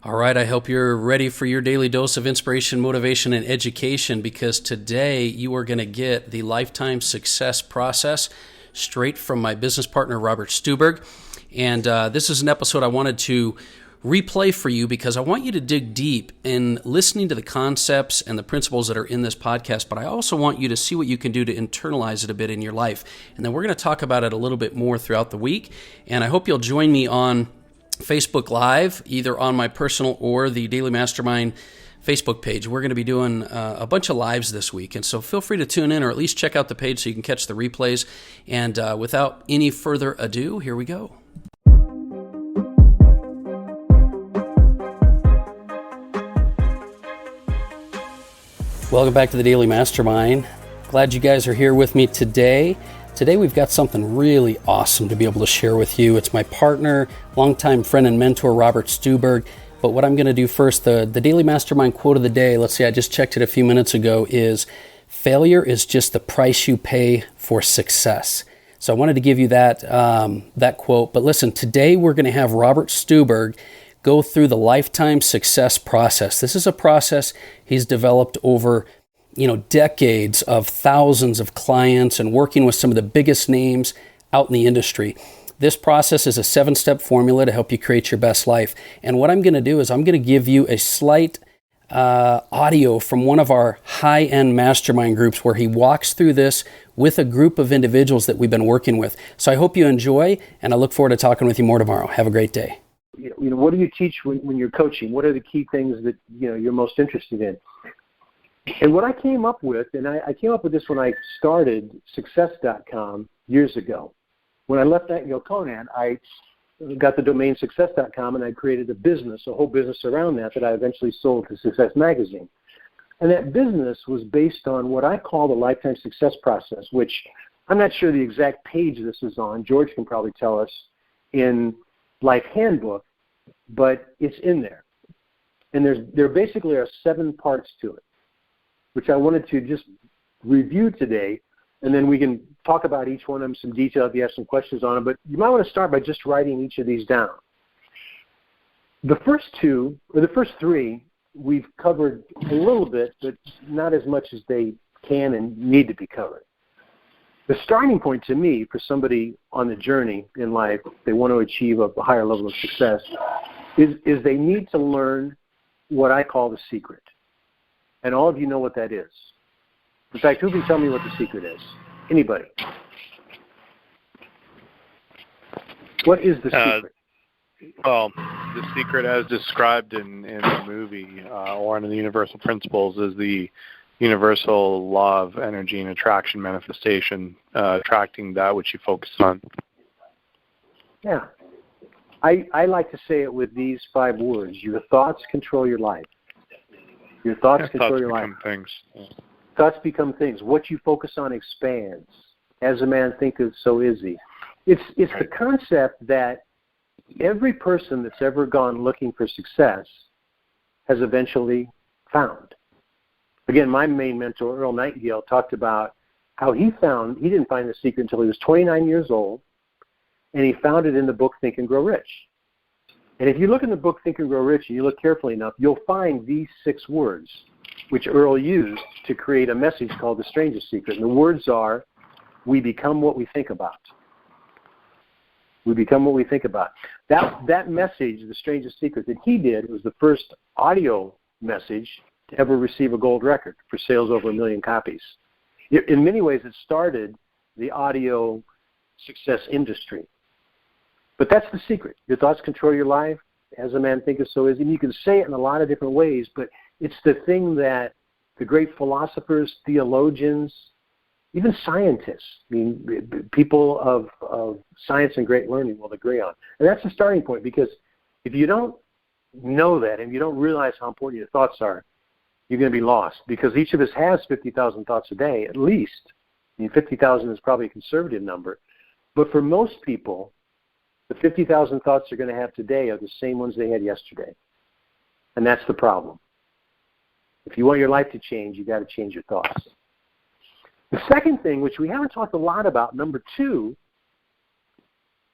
All right, I hope you're ready for your daily dose of inspiration, motivation, and education, because today you are going to get the lifetime success process straight from my business partner, Robert Stuberg. And this is an episode I wanted to replay for you because I want you to dig deep in listening to the concepts and the principles that are in this podcast, but I also want you to see what you can do to internalize it a bit in your life. And then we're going to talk about it a little bit more throughout the week. And I hope you'll join me on Facebook Live, either on my personal or the Daily Mastermind Facebook page. We're going to be doing a bunch of lives this week, and so feel free to tune in or at least check out the page so you can catch the replays. And without any further ado, here we go. Welcome back to the Daily Mastermind. Glad you guys are here with me today. Today we've got something really awesome to be able to share with you. It's my partner, longtime friend and mentor, Robert Stuberg. But what I'm going to do first, the Daily Mastermind quote of the day, let's see, I just checked it a few minutes ago, is failure is just the price you pay for success. So I wanted to give you that quote. But listen, today we're going to have Robert Stuberg go through the lifetime success process. This is a process he's developed over decades of thousands of clients and working with some of the biggest names out in the industry. This process is a 7-step formula to help you create your best life. And what I'm going to do is I'm going to give you a slight audio from one of our high-end mastermind groups where he walks through this with a group of individuals that we've been working with. So I hope you enjoy, and I look forward to talking with you more tomorrow. Have a great day. What do you teach when you're coaching? What are the key things that you're most interested in? And what I came up with, and I came up with this when I started success.com years ago. When I left Conan, I got the domain success.com, and I created a whole business around that I eventually sold to Success Magazine. And that business was based on what I call the lifetime success process, which I'm not sure the exact page this is on. George can probably tell us in Life Handbook, but it's in there. And there basically are 7 parts to it, which I wanted to just review today, and then we can talk about each one of them in some detail if you have some questions on them. But you might want to start by just writing each of these down. The first 3, we've covered a little bit, but not as much as they can and need to be covered. The starting point to me for somebody on the journey in life, they want to achieve a higher level of success, is they need to learn what I call the secret. And all of you know what that is. In fact, who can tell me what the secret is? Anybody? What is the secret? Well, the secret as described in the movie or in the Universal Principles is the universal law of energy and attraction manifestation, attracting that which you focus on. Yeah. I like to say it with these 5 words. Your thoughts control your life. Your thoughts control your life. Things. Thoughts become things. What you focus on expands. As a man thinketh, so is he. It's right. The concept that every person that's ever gone looking for success has eventually found. Again, my main mentor, Earl Nightingale, talked about how he didn't find the secret until he was 29 years old, and he found it in the book Think and Grow Rich. And if you look in the book Think and Grow Rich, and you look carefully enough, you'll find these 6 words, which Earl used to create a message called The Strangest Secret. And the words are, we become what we think about. We become what we think about. That message, The Strangest Secret, that he did was the first audio message to ever receive a gold record for sales over 1 million copies. In many ways, it started the audio success industry. But that's the secret. Your thoughts control your life. As a man thinketh, so is he. And you can say it in a lot of different ways, but it's the thing that the great philosophers, theologians, even scientists, people of science and great learning will agree on. And that's the starting point, because if you don't know that and you don't realize how important your thoughts are, you're going to be lost, because each of us has 50,000 thoughts a day, at least. 50,000 is probably a conservative number. But for most people, the 50,000 thoughts they're going to have today are the same ones they had yesterday. And that's the problem. If you want your life to change, you've got to change your thoughts. The second thing, which we haven't talked a lot about, number 2,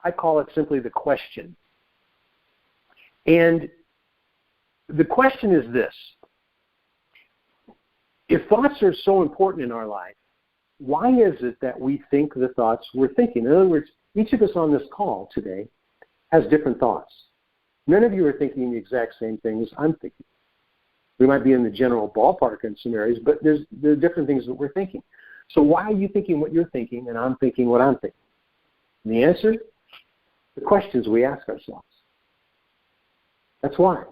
I call it simply the question. And the question is this. If thoughts are so important in our life, why is it that we think the thoughts we're thinking? In other words, each of us on this call today has different thoughts. None of you are thinking the exact same things I'm thinking. We might be in the general ballpark in some areas, but there are different things that we're thinking. So why are you thinking what you're thinking and I'm thinking what I'm thinking? And the answer? The questions we ask ourselves. That's why.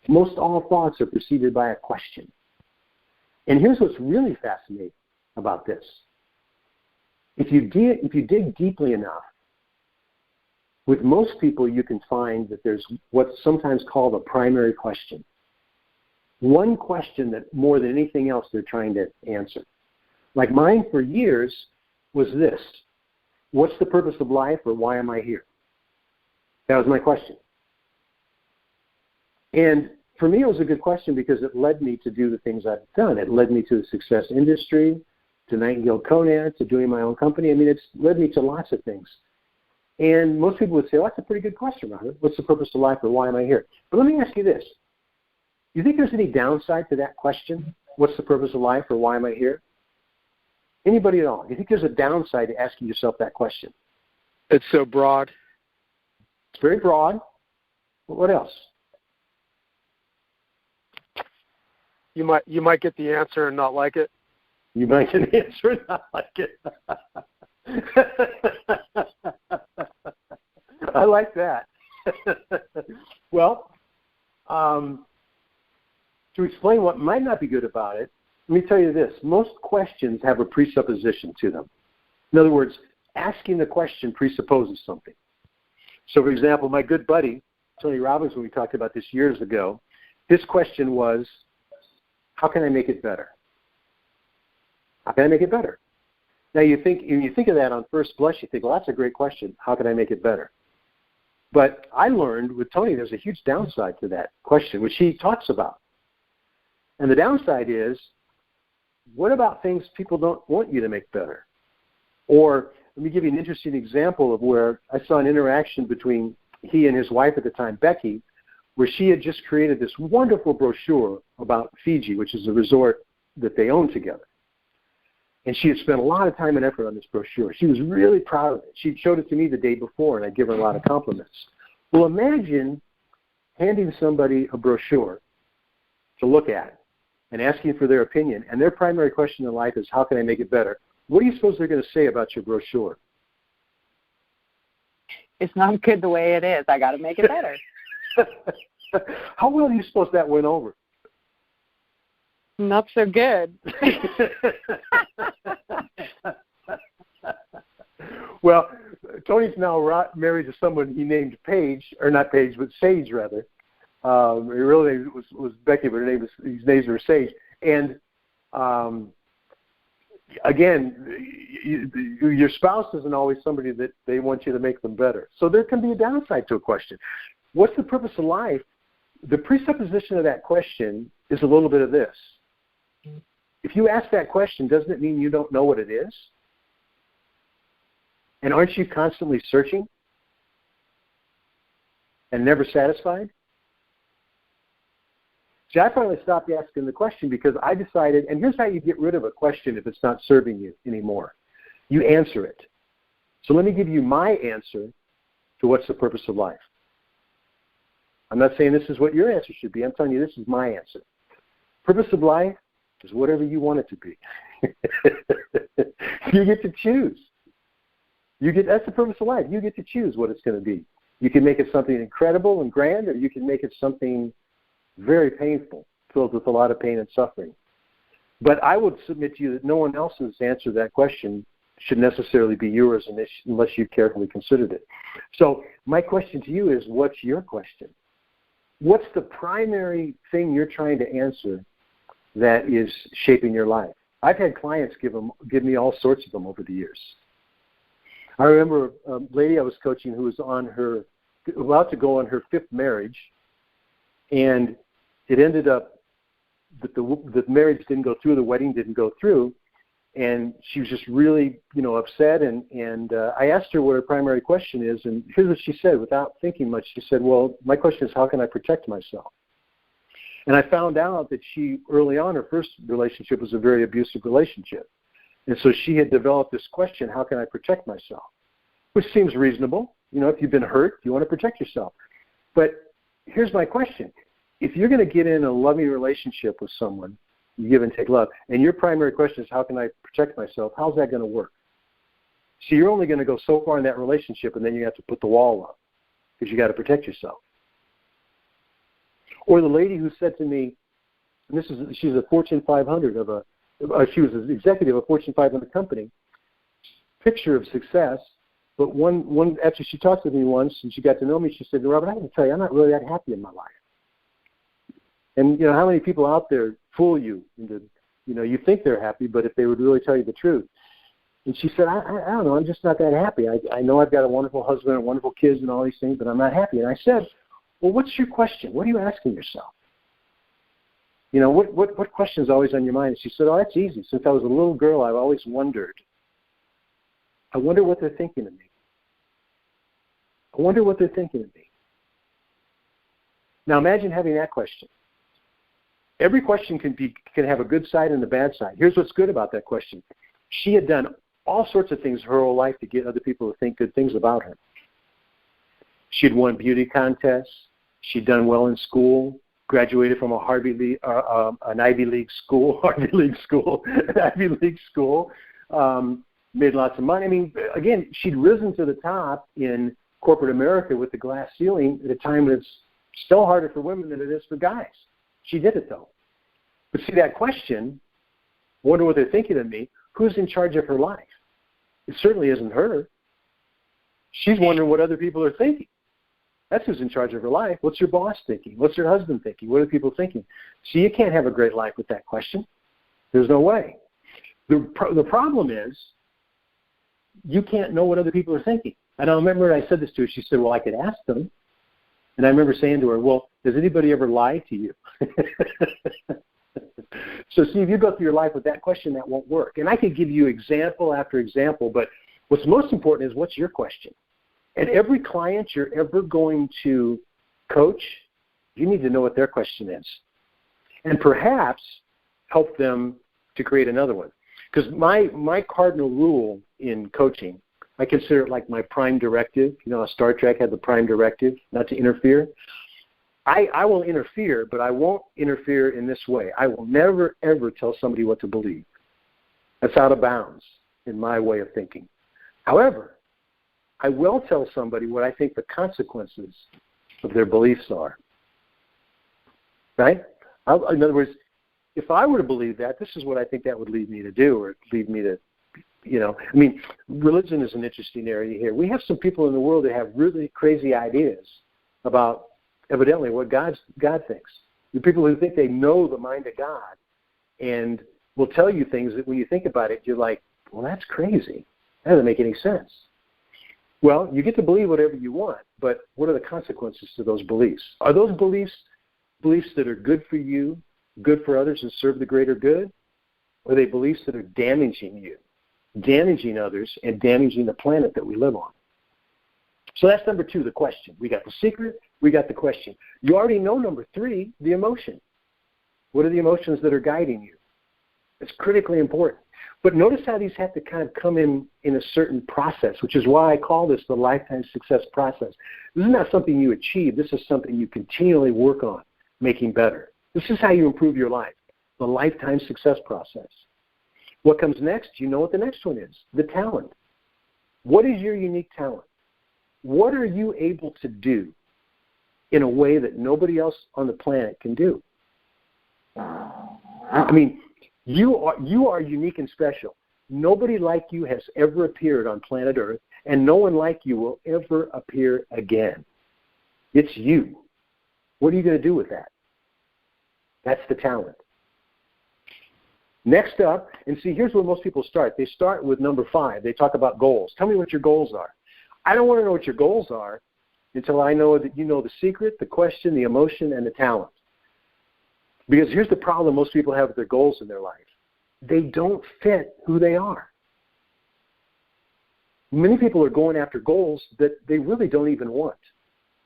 Most all thoughts are preceded by a question. And here's what's really fascinating about this. If you dig deeply enough, with most people you can find that there's what's sometimes called a primary question. One question that more than anything else they're trying to answer. Like mine for years was this. What's the purpose of life, or why am I here? That was my question. And for me, it was a good question because it led me to do the things I've done. It led me to the success industry, to Nightingale Conant, to doing my own company. I mean, it's led me to lots of things. And most people would say, well, that's a pretty good question, Robert. What's the purpose of life, or why am I here? But let me ask you this. You think there's any downside to that question? What's the purpose of life, or why am I here? Anybody at all? You think there's a downside to asking yourself that question? It's so broad. It's very broad. But what else? You might get the answer and not like it. You might get the answer and not like it. I like that. Well, to explain what might not be good about it, let me tell you this. Most questions have a presupposition to them. In other words, asking the question presupposes something. So, for example, my good buddy, Tony Robbins, when we talked about this years ago, his question was, how can I make it better? How can I make it better? Now, when you think of that on first blush, you think, well, that's a great question. How can I make it better? But I learned with Tony there's a huge downside to that question, which he talks about. And the downside is, what about things people don't want you to make better? Or let me give you an interesting example of where I saw an interaction between he and his wife at the time, Becky, where she had just created this wonderful brochure about Fiji, which is a resort that they own together. And she had spent a lot of time and effort on this brochure. She was really proud of it. She showed it to me the day before, and I give her a lot of compliments. Well, imagine handing somebody a brochure to look at and asking for their opinion, and their primary question in life is, how can I make it better? What do you suppose they're going to say about your brochure? It's not good the way it is. I got to make it better. How well do you suppose that went over? Not so good. Well, Tony's now married to someone he named Paige, or not Paige, but Sage, rather. Her real name was Becky, but his names are Sage. And again, your spouse isn't always somebody that they want you to make them better. So there can be a downside to a question. What's the purpose of life? The presupposition of that question is a little bit of this. If you ask that question, doesn't it mean you don't know what it is? And aren't you constantly searching and never satisfied? See, I finally stopped asking the question because I decided, and here's how you get rid of a question if it's not serving you anymore. You answer it. So let me give you my answer to what's the purpose of life. I'm not saying this is what your answer should be. I'm telling you this is my answer. Purpose of life is whatever you want it to be. You get to choose. That's the purpose of life. You get to choose what it's going to be. You can make it something incredible and grand, or you can make it something very painful, filled with a lot of pain and suffering. But I would submit to you that no one else's answer to that question should necessarily be yours unless you've carefully considered it. So my question to you is, what's your question? What's the primary thing you're trying to answer that is shaping your life? I've had clients give me all sorts of them over the years. I remember a lady I was coaching who was about to go on her 5th marriage, and it ended up that the marriage didn't go through, the wedding didn't go through, and she was just really, upset. And I asked her what her primary question is, and here's what she said without thinking much. She said, "Well, my question is, how can I protect myself?" And I found out that she, early on, her first relationship was a very abusive relationship. And so she had developed this question, how can I protect myself? Which seems reasonable. If you've been hurt, you want to protect yourself. But here's my question. If you're going to get in a loving relationship with someone, you give and take love, and your primary question is, how can I protect myself? How's that going to work? So you're only going to go so far in that relationship, and then you have to put the wall up because you got to protect yourself. Or the lady who said to me, and she's a Fortune 500 she was an executive of a Fortune 500 company, picture of success. But one after she talked to me once and she got to know me, she said, Robert, I have to tell you, I'm not really that happy in my life. And how many people out there fool you into, you think they're happy, but if they would really tell you the truth. And she said, I don't know, I'm just not that happy. I know I've got a wonderful husband and wonderful kids and all these things, but I'm not happy. And I said, well, what's your question? What are you asking yourself? What question is always on your mind? And she said, that's easy. Since I was a little girl, I've always wondered. I wonder what they're thinking of me. I wonder what they're thinking of me. Now imagine having that question. Every question can have a good side and a bad side. Here's what's good about that question. She had done all sorts of things her whole life to get other people to think good things about her. She'd won beauty contests. She'd done well in school. Graduated from an Ivy League school. Made lots of money. I mean, again, she'd risen to the top in corporate America with the glass ceiling at a time when it's still harder for women than it is for guys. She did it, though. But see, that question, wonder what they're thinking of me, who's in charge of her life? It certainly isn't her. She's wondering what other people are thinking. That's who's in charge of her life. What's your boss thinking? What's your husband thinking? What are people thinking? See, you can't have a great life with that question. There's no way. The problem is you can't know what other people are thinking. And I remember I said this to her. She said, well, I could ask them. And I remember saying to her, well, does anybody ever lie to you? So see, if you go through your life with that question, that won't work. And I could give you example after example, but what's most important is what's your question? And every client you're ever going to coach, you need to know what their question is. And perhaps help them to create another one. Because my cardinal rule in coaching, I consider it like my prime directive. Star Trek had the prime directive, not to interfere. I will interfere, but I won't interfere in this way. I will never, ever tell somebody what to believe. That's out of bounds in my way of thinking. However, I will tell somebody what I think the consequences of their beliefs are. Right? In other words, if I were to believe that, this is what I think that would lead me to do, or lead me to, religion is an interesting area here. We have some people in the world that have really crazy ideas about, evidently, what God thinks. The people who think they know the mind of God and will tell you things that when you think about it, you're like, well, that's crazy. That doesn't make any sense. Well, you get to believe whatever you want, but what are the consequences to those beliefs? Are those beliefs that are good for you, good for others, and serve the greater good? Or are they beliefs that are damaging you, damaging others, and damaging the planet that we live on? So that's number 2, the question. We got the secret, we got the question. You already know number 3, the emotion. What are the emotions that are guiding you? It's critically important. But notice how these have to kind of come in a certain process, which is why I call this the lifetime success process. This is not something you achieve. This is something you continually work on making better. This is how you improve your life, the lifetime success process. What comes next? You know what the next one is, the talent. What is your unique talent? What are you able to do in a way that nobody else on the planet can do? I mean, you are unique and special. Nobody like you has ever appeared on planet Earth, and no one like you will ever appear again. It's you. What are you going to do with that? That's the talent. Next up, and see, here's where most people start. They start with number 5. They talk about goals. Tell me what your goals are. I don't want to know what your goals are until I know that you know the secret, the question, the emotion, and the talent. Because here's the problem most people have with their goals in their life. They don't fit who they are. Many people are going after goals that they really don't even want.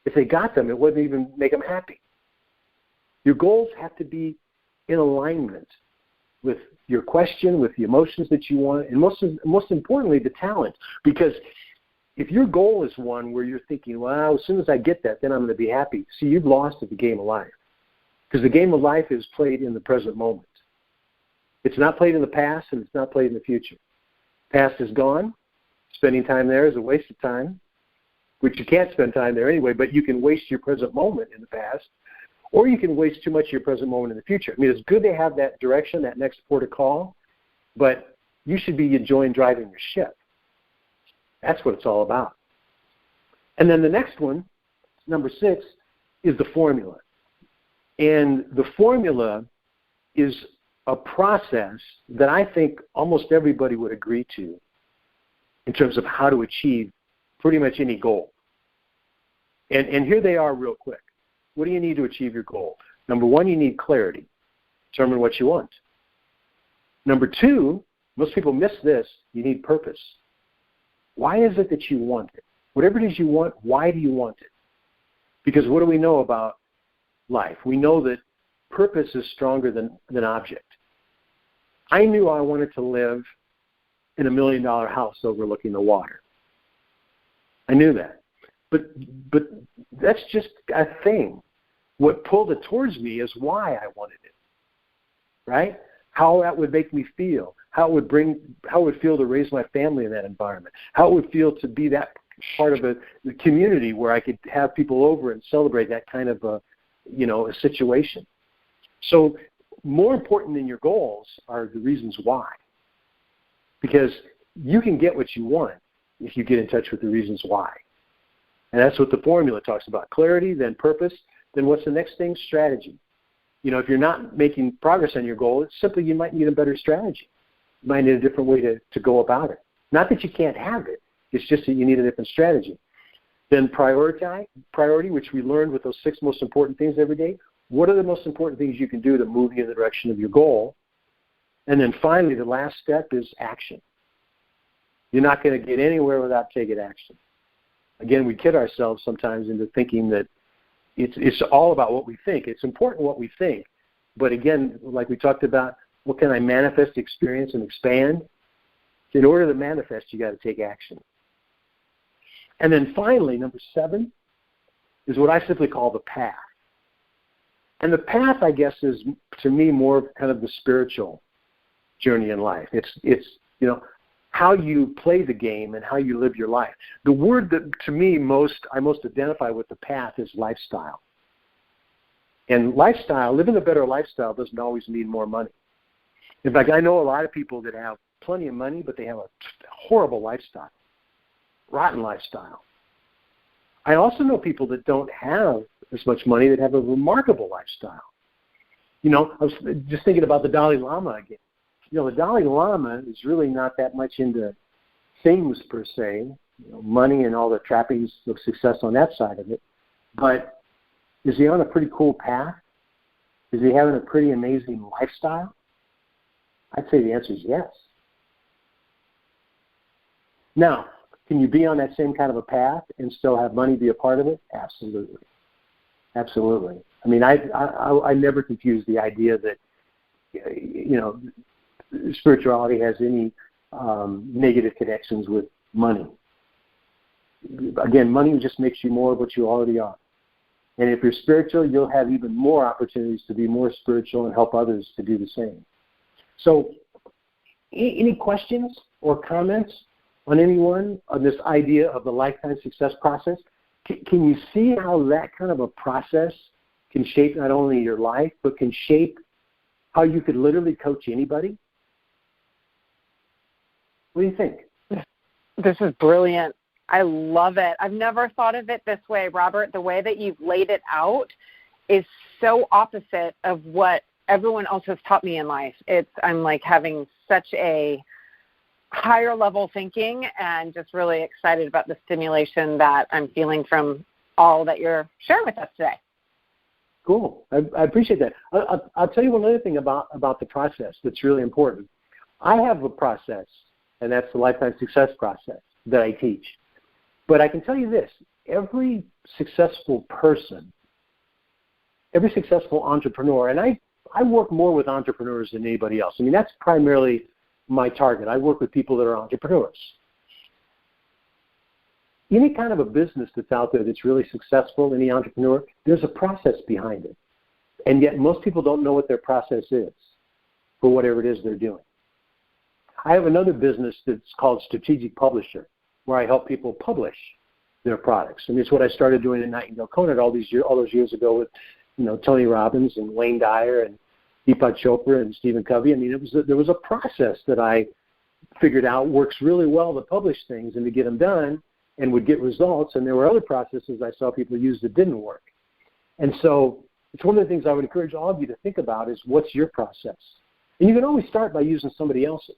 If they got them, it wouldn't even make them happy. Your goals have to be in alignment with your question, with the emotions that you want, and most importantly, the talent. Because if your goal is one where you're thinking, well, as soon as I get that, then I'm going to be happy. See, you've lost at the game of life. Because the game of life is played in the present moment. It's not played in the past, and it's not played in the future. Past is gone. Spending time there is a waste of time, which you can't spend time there anyway, but you can waste your present moment in the past, or you can waste too much of your present moment in the future. I mean, it's good to have that direction, that next port of call, but you should be enjoying driving your ship. That's what it's all about. And then the next one, number 6, is the formula. And the formula is a process that I think almost everybody would agree to in terms of how to achieve pretty much any goal. And here they are real quick. What do you need to achieve your goal? Number 1, you need clarity. Determine what you want. Number 2, most people miss this, you need purpose. Why is it that you want it? Whatever it is you want, why do you want it? Because what do we know about life? We know that purpose is stronger than object. I knew I wanted to live in $1 million house overlooking the water. I knew that. But that's just a thing. What pulled it towards me is why I wanted it. Right? How that would make me feel. How it would feel to raise my family in that environment. How it would feel to be that part of a community where I could have people over and celebrate that kind of a situation. So more important than your goals are the reasons why. Because you can get what you want if you get in touch with the reasons why. And that's what the formula talks about. Clarity, then purpose, then what's the next thing? Strategy. If you're not making progress on your goal, it's simply you might need a better strategy. You might need a different way to go about it. Not that you can't have it. It's just that you need a different strategy. Then priority, which we learned with those 6 most important things every day. What are the most important things you can do to move you in the direction of your goal? And then finally, the last step is action. You're not going to get anywhere without taking action. Again, we kid ourselves sometimes into thinking that it's all about what we think. It's important what we think. But again, like we talked about, what can I manifest, experience, and expand? In order to manifest, you got to take action. And then finally, number 7 is what I simply call the path. And the path, I guess, is to me more of kind of the spiritual journey in life. It's how you play the game and how you live your life. The word that to me I most identify with the path is lifestyle. And living a better lifestyle doesn't always mean more money. In fact, I know a lot of people that have plenty of money, but they have a horrible lifestyle, rotten lifestyle. I also know people that don't have as much money that have a remarkable lifestyle. I was just thinking about the Dalai Lama again. The Dalai Lama is really not that much into things per se, money and all the trappings of success on that side of it. But is he on a pretty cool path? Is he having a pretty amazing lifestyle? I'd say the answer is yes. Now, can you be on that same kind of a path and still have money be a part of it? Absolutely. Absolutely. I mean, I never confuse the idea that, spirituality has any negative connections with money. Again, money just makes you more of what you already are. And if you're spiritual, you'll have even more opportunities to be more spiritual and help others to do the same. So, any questions or comments on anyone on this idea of the lifetime success process? Can you see how that kind of a process can shape not only your life, but can shape how you could literally coach anybody? What do you think? This is brilliant. I love it. I've never thought of it this way, Robert. The way that you've laid it out is so opposite of what everyone else has taught me in life. I'm like having such a higher level thinking and just really excited about the stimulation that I'm feeling from all that you're sharing with us today. Cool. I appreciate that. I'll tell you one other thing about the process that's really important. I have a process, and that's the lifetime success process that I teach. But I can tell you this, every successful person every successful entrepreneur, and I work more with entrepreneurs than anybody else. I mean, that's primarily my target. I work with people that are entrepreneurs. Any kind of a business that's out there that's really successful, any entrepreneur, there's a process behind it. And yet most people don't know what their process is for whatever it is they're doing. I have another business that's called Strategic Publisher, where I help people publish their products. And it's what I started doing at Nightingale Conant all those years ago with, Tony Robbins and Wayne Dyer and Deepak Chopra and Stephen Covey. I mean, there was a process that I figured out works really well to publish things and to get them done and would get results. And there were other processes I saw people use that didn't work. And so it's one of the things I would encourage all of you to think about is what's your process? And you can always start by using somebody else's.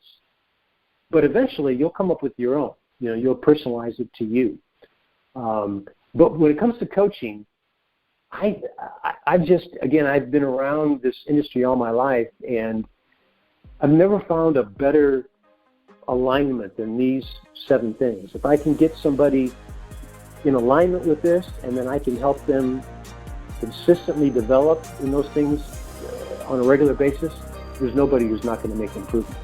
But eventually you'll come up with your own. You'll personalize it to you. But when it comes to coaching, I've been around this industry all my life, and I've never found a better alignment than these 7 things. If I can get somebody in alignment with this, and then I can help them consistently develop in those things on a regular basis, there's nobody who's not going to make improvement.